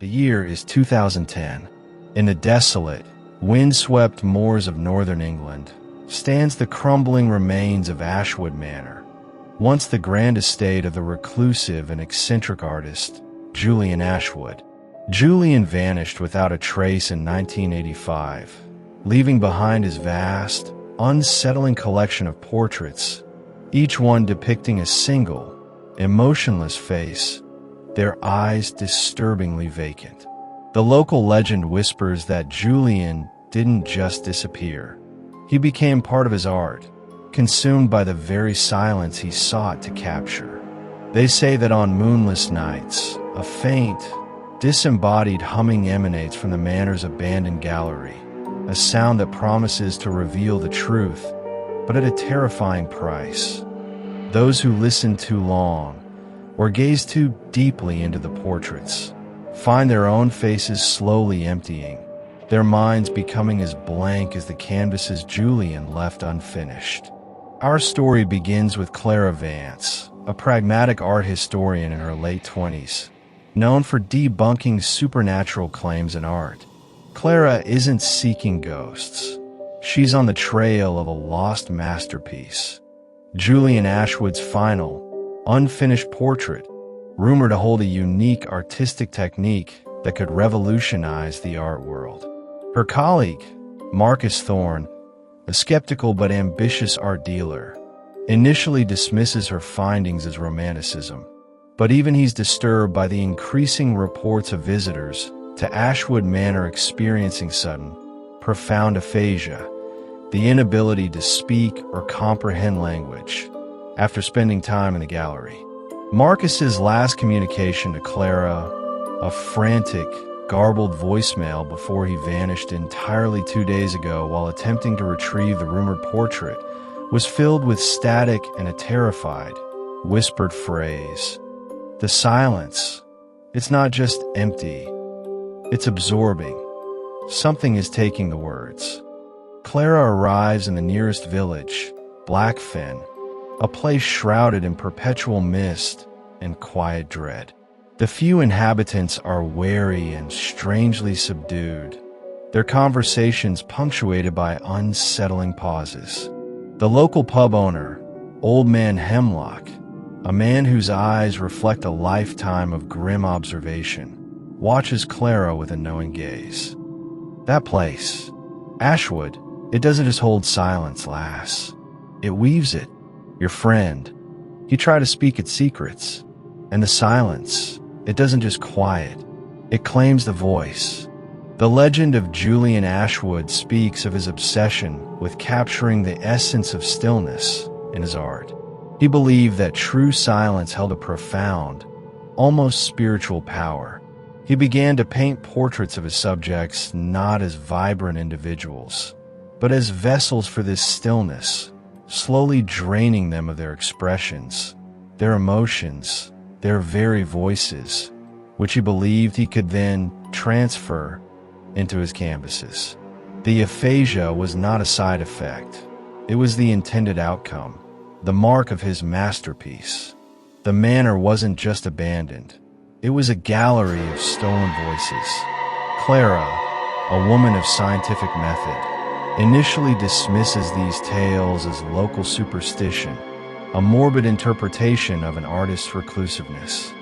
The year is 2010. In the desolate, windswept moors of northern England stands the crumbling remains of Ashwood Manor, once the grand estate of the reclusive and eccentric artist Julian Ashwood. Julian vanished without a trace in 1985, leaving behind his vast, unsettling collection of portraits, each one depicting a single, emotionless face, their eyes disturbingly vacant. The local legend whispers that Julian didn't just disappear. He became part of his art, consumed by the very silence he sought to capture. They say that on moonless nights, a faint, disembodied humming emanates from the manor's abandoned gallery, a sound that promises to reveal the truth, but at a terrifying price. Those who listen too long, or gaze too deeply into the portraits, find their own faces slowly emptying, their minds becoming as blank as the canvases Julian left unfinished. Our story begins with Clara Vance, a pragmatic art historian in her late 20s, known for debunking supernatural claims in art. Clara isn't seeking ghosts. She's on the trail of a lost masterpiece, Julian Ashwood's final, unfinished portrait, rumored to hold a unique artistic technique that could revolutionize the art world. Her colleague, Marcus Thorne, a skeptical but ambitious art dealer, initially dismisses her findings as romanticism, but even he's disturbed by the increasing reports of visitors to Ashwood Manor experiencing sudden, profound aphasia, the inability to speak or comprehend language, after spending time in the gallery. Marcus's last communication to Clara, a frantic, garbled voicemail before he vanished entirely 2 days ago while attempting to retrieve the rumored portrait, was filled with static and a terrified, whispered phrase. The silence. It's not just empty. It's absorbing. Something is taking the words. Clara arrives in the nearest village, Blackfen, a place shrouded in perpetual mist and quiet dread. The few inhabitants are wary and strangely subdued, their conversations punctuated by unsettling pauses. The local pub owner, Old Man Hemlock, a man whose eyes reflect a lifetime of grim observation, watches Clara with a knowing gaze. That place, Ashwood, it doesn't just hold silence, lass. It weaves it. Your friend, he tried to speak its secrets. And the silence, it doesn't just quiet. It claims the voice. The legend of Julian Ashwood speaks of his obsession with capturing the essence of stillness in his art. He believed that true silence held a profound, almost spiritual power. He began to paint portraits of his subjects not as vibrant individuals, but as vessels for this stillness, slowly draining them of their expressions, their emotions, their very voices, which he believed he could then transfer into his canvases. The aphasia was not a side effect. It was the intended outcome, the mark of his masterpiece. The manor wasn't just abandoned. It was a gallery of stolen voices. Clara, a woman of scientific method, initially dismisses these tales as local superstition, a morbid interpretation of an artist's reclusiveness.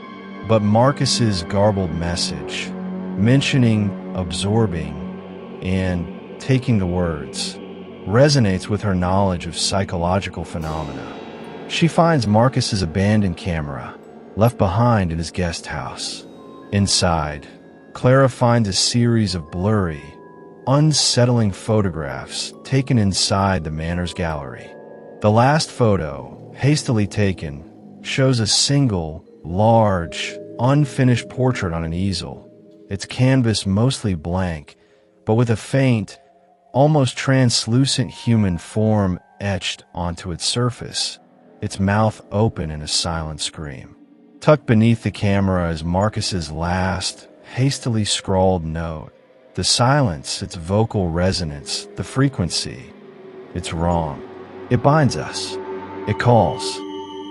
But Marcus's garbled message, mentioning absorbing and taking the words, resonates with her knowledge of psychological phenomena. She finds Marcus's abandoned camera, left behind in his guest house. Inside, Clara finds a series of blurry, unsettling photographs taken inside the manor's gallery. The last photo, hastily taken, shows a single, large, unfinished portrait on an easel, its canvas mostly blank, but with a faint, almost translucent human form etched onto its surface, its mouth open in a silent scream. Tucked beneath the camera is Marcus's last, hastily scrawled note. The silence, its vocal resonance, the frequency. It's wrong. It binds us. It calls.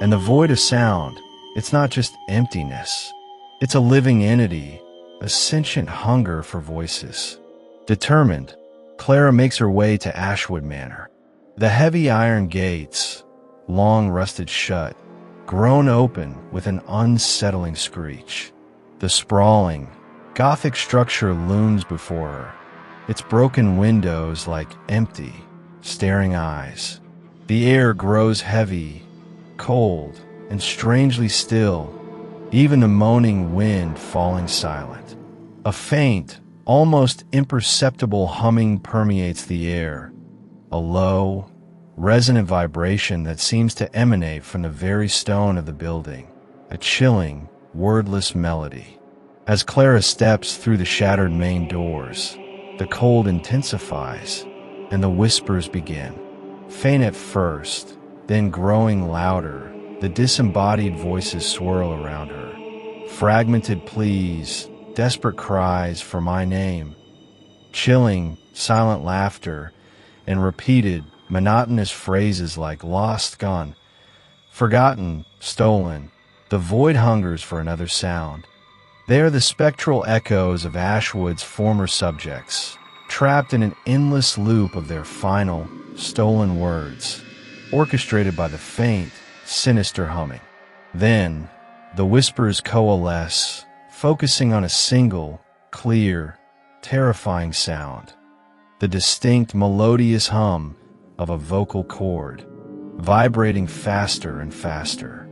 And the void of sound, it's not just emptiness. It's a living entity, a sentient hunger for voices. Determined, Clara makes her way to Ashwood Manor. The heavy iron gates, long rusted shut, groan open with an unsettling screech. The sprawling, Gothic structure looms before her, its broken windows like empty, staring eyes. The air grows heavy, cold, and strangely still, even the moaning wind falling silent. A faint, almost imperceptible humming permeates the air, a low, resonant vibration that seems to emanate from the very stone of the building, a chilling, wordless melody. As Clara steps through the shattered main doors, the cold intensifies, and the whispers begin. Faint at first, then growing louder, the disembodied voices swirl around her. Fragmented pleas, desperate cries for my name, chilling, silent laughter, and repeated, monotonous phrases like lost, gone, forgotten, stolen. The void hungers for another sound. They are the spectral echoes of Ashwood's former subjects, trapped in an endless loop of their final, stolen words, orchestrated by the faint, sinister humming. Then, the whispers coalesce, focusing on a single, clear, terrifying sound. The distinct melodious hum of a vocal cord, vibrating faster and faster.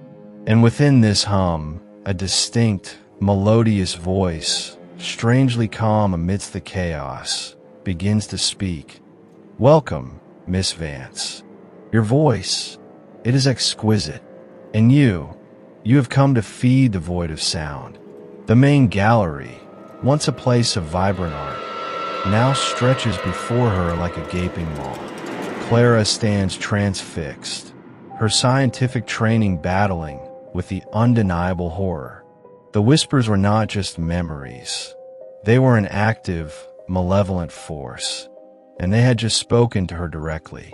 And within this hum, a distinct, melodious voice, strangely calm amidst the chaos, begins to speak. Welcome, Miss Vance. Your voice, it is exquisite. And you have come to feed the void of sound. The main gallery, once a place of vibrant art, now stretches before her like a gaping maw. Clara stands transfixed, her scientific training battling with the undeniable horror. The whispers were not just memories. They were an active, malevolent force, and they had just spoken to her directly.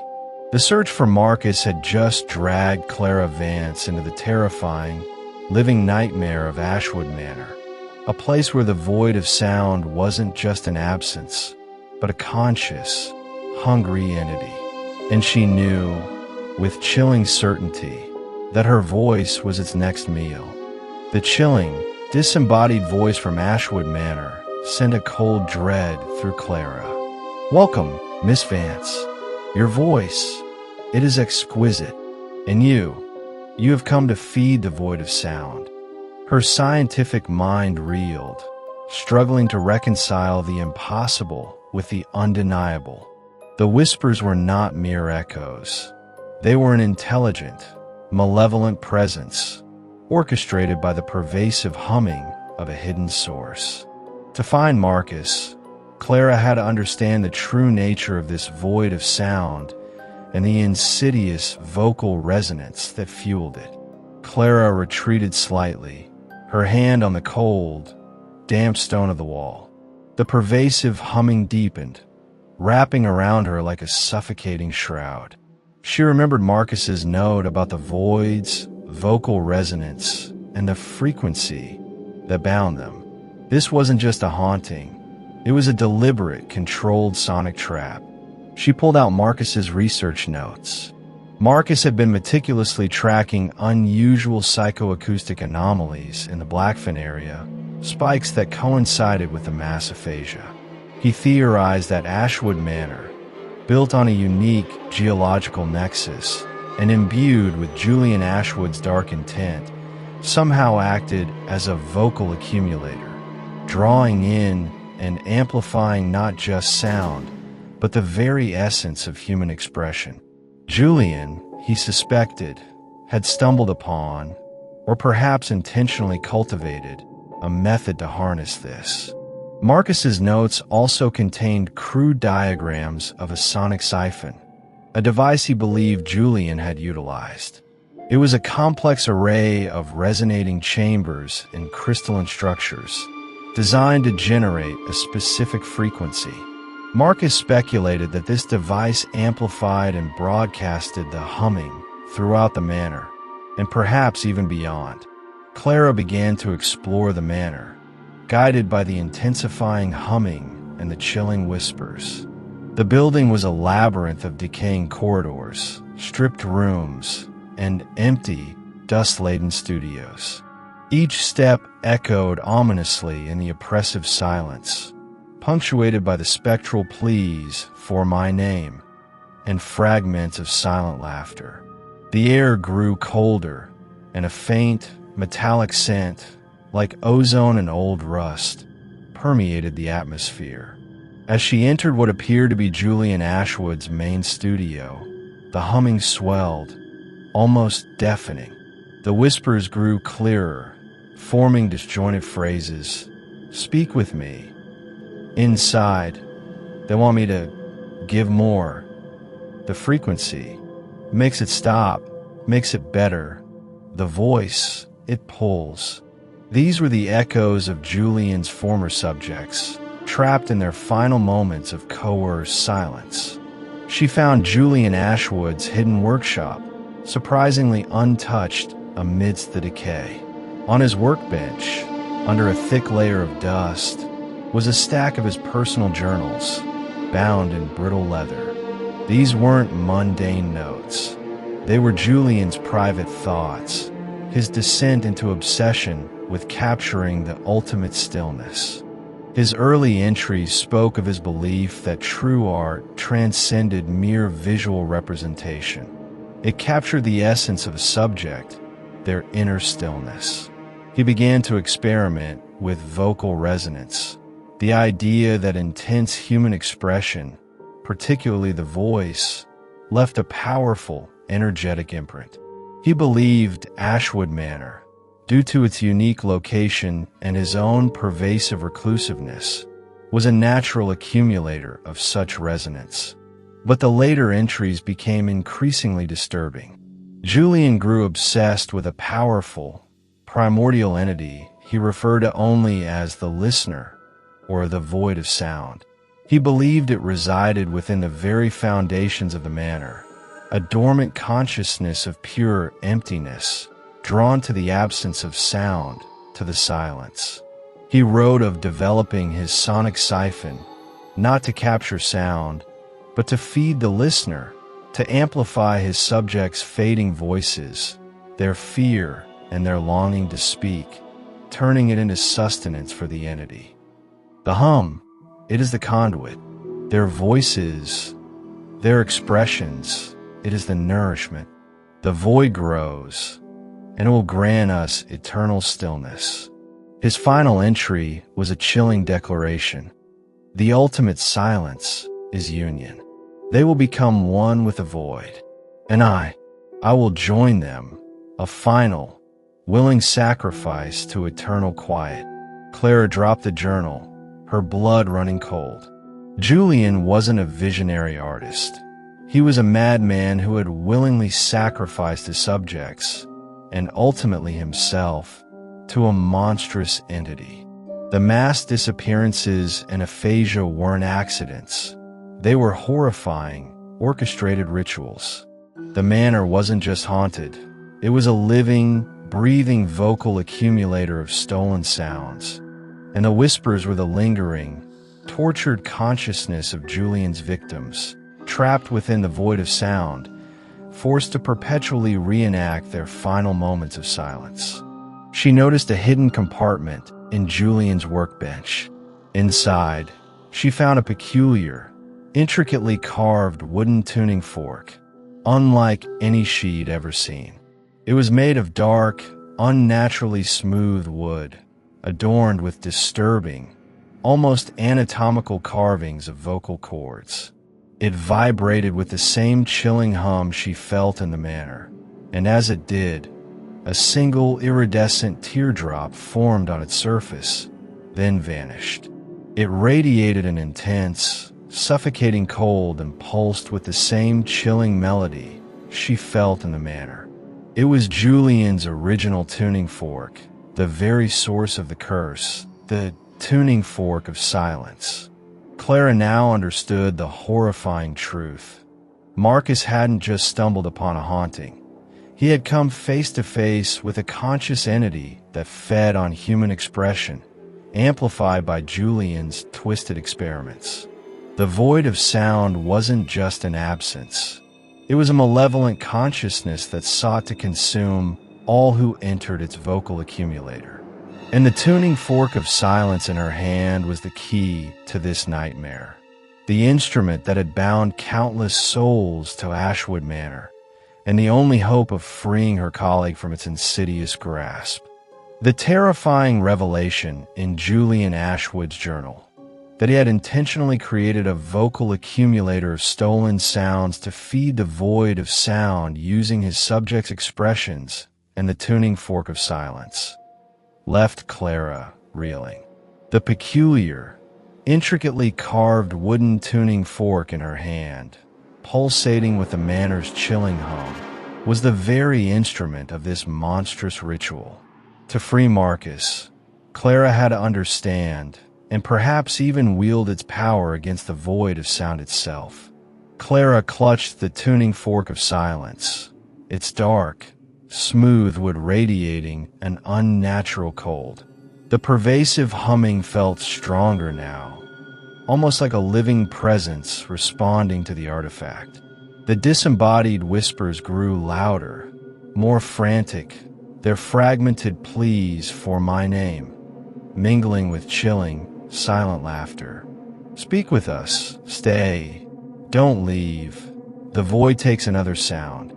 The search for Marcus had just dragged Clara Vance into the terrifying, living nightmare of Ashwood Manor, a place where the void of sound wasn't just an absence, but a conscious, hungry entity. And she knew, with chilling certainty, that her voice was its next meal. The chilling, disembodied voice from Ashwood Manor sent a cold dread through Clara. Welcome, Miss Vance. Your voice, it is exquisite. And you have come to feed the void of sound. Her scientific mind reeled, struggling to reconcile the impossible with the undeniable. The whispers were not mere echoes. They were an intelligent, malevolent presence, orchestrated by the pervasive humming of a hidden source. To find Marcus, Clara had to understand the true nature of this void of sound and the insidious vocal resonance that fueled it. Clara retreated slightly, her hand on the cold, damp stone of the wall. The pervasive humming deepened, wrapping around her like a suffocating shroud. She remembered Marcus's note about the void's vocal resonance and the frequency that bound them. This wasn't just a haunting. It was a deliberate, controlled sonic trap. She pulled out Marcus's research notes. Marcus had been meticulously tracking unusual psychoacoustic anomalies in the Blackfin area, spikes that coincided with the mass aphasia. He theorized that Ashwood Manor, built on a unique geological nexus and imbued with Julian Ashwood's dark intent, somehow acted as a vocal accumulator, drawing in and amplifying not just sound, but the very essence of human expression. Julian, he suspected, had stumbled upon, or perhaps intentionally cultivated, a method to harness this. Marcus's notes also contained crude diagrams of a sonic siphon, a device he believed Julian had utilized. It was a complex array of resonating chambers and crystalline structures, designed to generate a specific frequency. Marcus speculated that this device amplified and broadcasted the humming throughout the manor, and perhaps even beyond. Clara began to explore the manor, guided by the intensifying humming and the chilling whispers. The building was a labyrinth of decaying corridors, stripped rooms, and empty, dust-laden studios. Each step echoed ominously in the oppressive silence, punctuated by the spectral pleas for my name and fragments of silent laughter. The air grew colder, and a faint, metallic scent, like ozone and old rust, permeated the atmosphere. As she entered what appeared to be Julian Ashwood's main studio, the humming swelled, almost deafening. The whispers grew clearer, forming disjointed phrases. "Speak with me." "Inside. They want me to give more." The frequency makes it stop, makes it better. The voice, it pulls. These were the echoes of Julian's former subjects, trapped in their final moments of coerced silence. She found Julian Ashwood's hidden workshop, surprisingly untouched amidst the decay. On his workbench, under a thick layer of dust, was a stack of his personal journals, bound in brittle leather. These weren't mundane notes. They were Julian's private thoughts, his descent into obsession with capturing the ultimate stillness. His early entries spoke of his belief that true art transcended mere visual representation. It captured the essence of a subject, their inner stillness. He began to experiment with vocal resonance, the idea that intense human expression, particularly the voice, left a powerful, energetic imprint. He believed Ashwood Manor, due to its unique location and his own pervasive reclusiveness, was a natural accumulator of such resonance. But the later entries became increasingly disturbing. Julian grew obsessed with a powerful, primordial entity he referred to only as the listener, or the void of sound. He believed it resided within the very foundations of the manor, a dormant consciousness of pure emptiness, drawn to the absence of sound, to the silence. He wrote of developing his sonic siphon, not to capture sound, but to feed the listener, to amplify his subjects' fading voices, their fear and their longing to speak, turning it into sustenance for the entity. The hum, it is the conduit. Their voices, their expressions, it is the nourishment. The void grows, and it will grant us eternal stillness. His final entry was a chilling declaration. The ultimate silence is union. They will become one with the void, and I will join them, a final, willing sacrifice to eternal quiet. Clara dropped the journal, her blood running cold. Julian wasn't a visionary artist. He was a madman who had willingly sacrificed his subjects, and ultimately himself, to a monstrous entity. The mass disappearances and aphasia weren't accidents. They were horrifying, orchestrated rituals. The manor wasn't just haunted. It was a living, breathing vocal accumulator of stolen sounds. And the whispers were the lingering, tortured consciousness of Julian's victims, trapped within the void of sound, forced to perpetually reenact their final moments of silence. She noticed a hidden compartment in Julian's workbench. Inside, she found a peculiar, intricately carved wooden tuning fork, unlike any she'd ever seen. It was made of dark, unnaturally smooth wood, adorned with disturbing, almost anatomical carvings of vocal cords. It vibrated with the same chilling hum she felt in the manor, and as it did, a single iridescent teardrop formed on its surface, then vanished. It radiated an intense, suffocating cold and pulsed with the same chilling melody she felt in the manor. It was Julian's original tuning fork, the very source of the curse, the tuning fork of silence. Clara now understood the horrifying truth. Marcus hadn't just stumbled upon a haunting. He had come face to face with a conscious entity that fed on human expression, amplified by Julian's twisted experiments. The void of sound wasn't just an absence. It was a malevolent consciousness that sought to consume all who entered its vocal accumulator. And the tuning fork of silence in her hand was the key to this nightmare. The instrument that had bound countless souls to Ashwood Manor, and the only hope of freeing her colleague from its insidious grasp. The terrifying revelation in Julian Ashwood's journal that he had intentionally created a vocal accumulator of stolen sounds to feed the void of sound using his subject's expressions and the tuning fork of silence, left Clara reeling. The peculiar, intricately carved wooden tuning fork in her hand, pulsating with the manor's chilling hum, was the very instrument of this monstrous ritual. To free Marcus, Clara had to understand, and perhaps even wield its power against the void of sound itself. Clara clutched the tuning fork of silence, its dark, smooth wood radiating an unnatural cold. The pervasive humming felt stronger now, almost like a living presence responding to the artifact. The disembodied whispers grew louder, more frantic, their fragmented pleas for my name, mingling with chilling, silent laughter. Speak with us, stay, don't leave. The void takes another sound.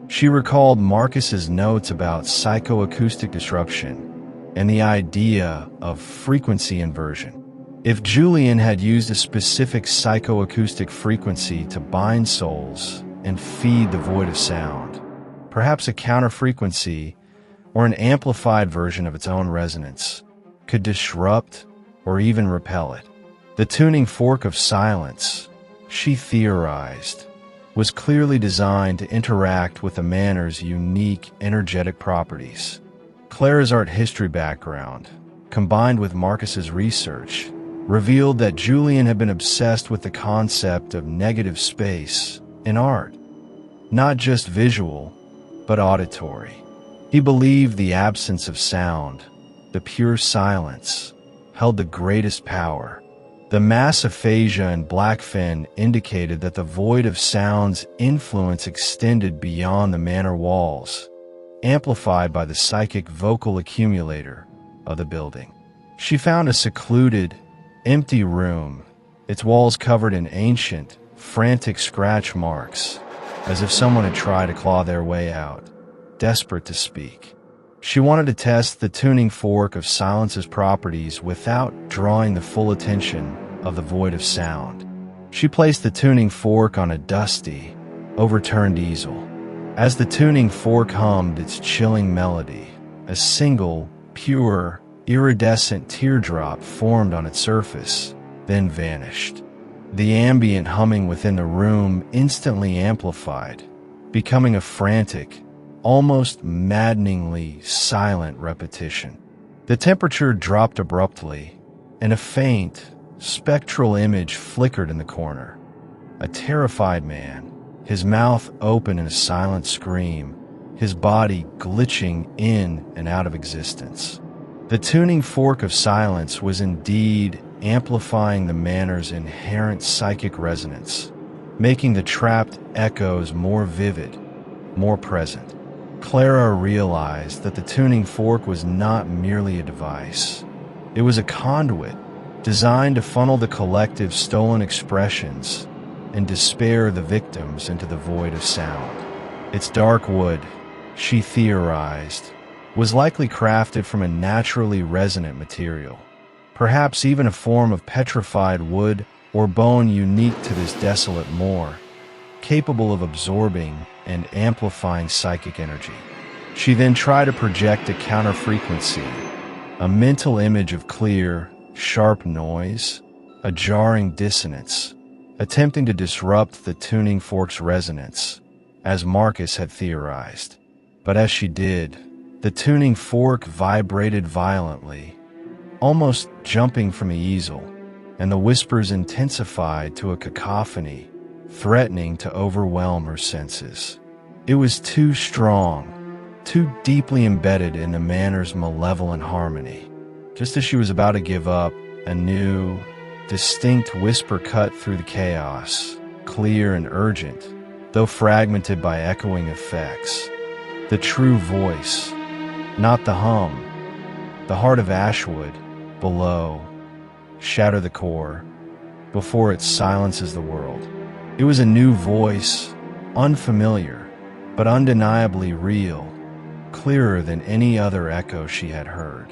She recalled Marcus's notes about psychoacoustic disruption and the idea of frequency inversion. If Julian had used a specific psychoacoustic frequency to bind souls and feed the void of sound, perhaps a counterfrequency or an amplified version of its own resonance could disrupt or even repel it. The tuning fork of silence, she theorized, was clearly designed to interact with the manor's unique energetic properties. Clara's art history background, combined with Marcus's research, revealed that Julian had been obsessed with the concept of negative space in art, not just visual, but auditory. He believed the absence of sound, the pure silence, held the greatest power. The mass aphasia in Blackfin indicated that the void of sound's influence extended beyond the manor walls, amplified by the psychic vocal accumulator of the building. She found a secluded, empty room, its walls covered in ancient, frantic scratch marks, as if someone had tried to claw their way out, desperate to speak. She wanted to test the tuning fork of silence's properties without drawing the full attention of the void of sound. She placed the tuning fork on a dusty, overturned easel. As the tuning fork hummed its chilling melody, a single, pure, iridescent teardrop formed on its surface, then vanished. The ambient humming within the room instantly amplified, becoming a frantic, almost maddeningly silent repetition. The temperature dropped abruptly, and a faint, spectral image flickered in the corner. A terrified man, his mouth open in a silent scream, his body glitching in and out of existence. The tuning fork of silence was indeed amplifying the manor's inherent psychic resonance, making the trapped echoes more vivid, more present. Clara realized that the tuning fork was not merely a device. It was a conduit designed to funnel the collective stolen expressions and despair the victims into the void of sound. Its dark wood, she theorized, was likely crafted from a naturally resonant material, perhaps even a form of petrified wood or bone unique to this desolate moor, capable of absorbing and amplifying psychic energy. She then tried to project a counterfrequency, a mental image of clear, sharp noise, a jarring dissonance, attempting to disrupt the tuning fork's resonance, as Marcus had theorized. But as she did, the tuning fork vibrated violently, almost jumping from the easel, and the whispers intensified to a cacophony, threatening to overwhelm her senses. It was too strong, too deeply embedded in the manor's malevolent harmony. Just as she was about to give up, a new, distinct whisper cut through the chaos, clear and urgent, though fragmented by echoing effects. The true voice, not the hum. The heart of Ashwood, below, shatter the core, before it silences the world. It was a new voice, unfamiliar, but undeniably real, clearer than any other echo she had heard.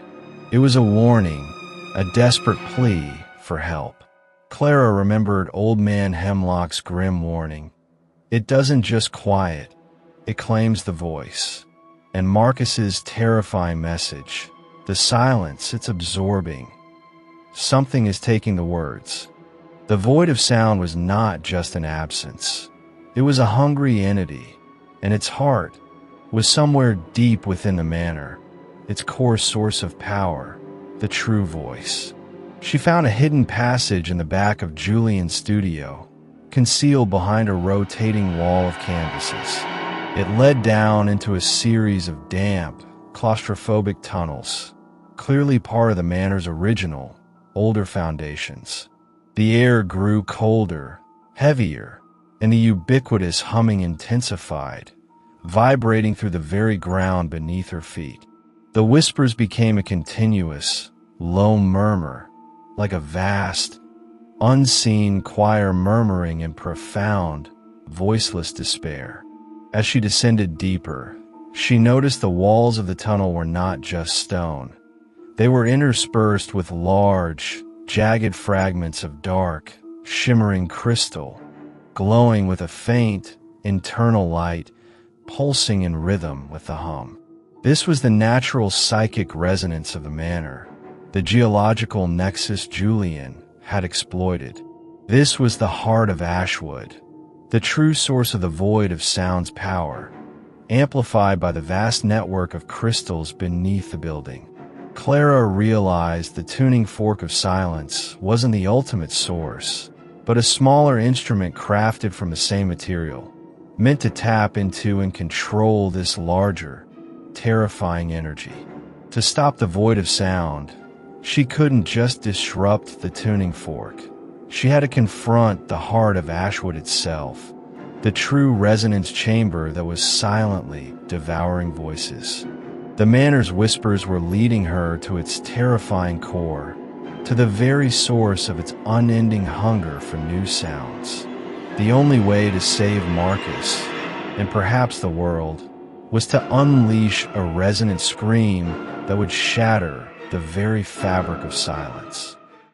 It was a warning, a desperate plea for help. Clara remembered Old Man Hemlock's grim warning. It doesn't just quiet, it claims the voice. And Marcus's terrifying message, the silence, it's absorbing. Something is taking the words. The void of sound was not just an absence. It was a hungry entity, and its heart was somewhere deep within the manor, its core source of power, the true voice. She found a hidden passage in the back of Julian's studio, concealed behind a rotating wall of canvases. It led down into a series of damp, claustrophobic tunnels, clearly part of the manor's original, older foundations. The air grew colder, heavier, and the ubiquitous humming intensified, vibrating through the very ground beneath her feet. The whispers became a continuous, low murmur, like a vast, unseen choir murmuring in profound, voiceless despair. As she descended deeper, she noticed the walls of the tunnel were not just stone. They were interspersed with large, jagged fragments of dark, shimmering crystal, glowing with a faint, internal light, pulsing in rhythm with the hum. This was the natural psychic resonance of the manor, the geological nexus Julian had exploited. This was the heart of Ashwood, the true source of the void of sound's power, amplified by the vast network of crystals beneath the building. Clara realized the tuning fork of silence wasn't the ultimate source, but a smaller instrument crafted from the same material, meant to tap into and control this larger, terrifying energy. To stop the void of sound, she couldn't just disrupt the tuning fork. She had to confront the heart of Ashwood itself, the true resonance chamber that was silently devouring voices. The manor's whispers were leading her to its terrifying core, to the very source of its unending hunger for new sounds. The only way to save Marcus, and perhaps the world, was to unleash a resonant scream that would shatter the very fabric of silence.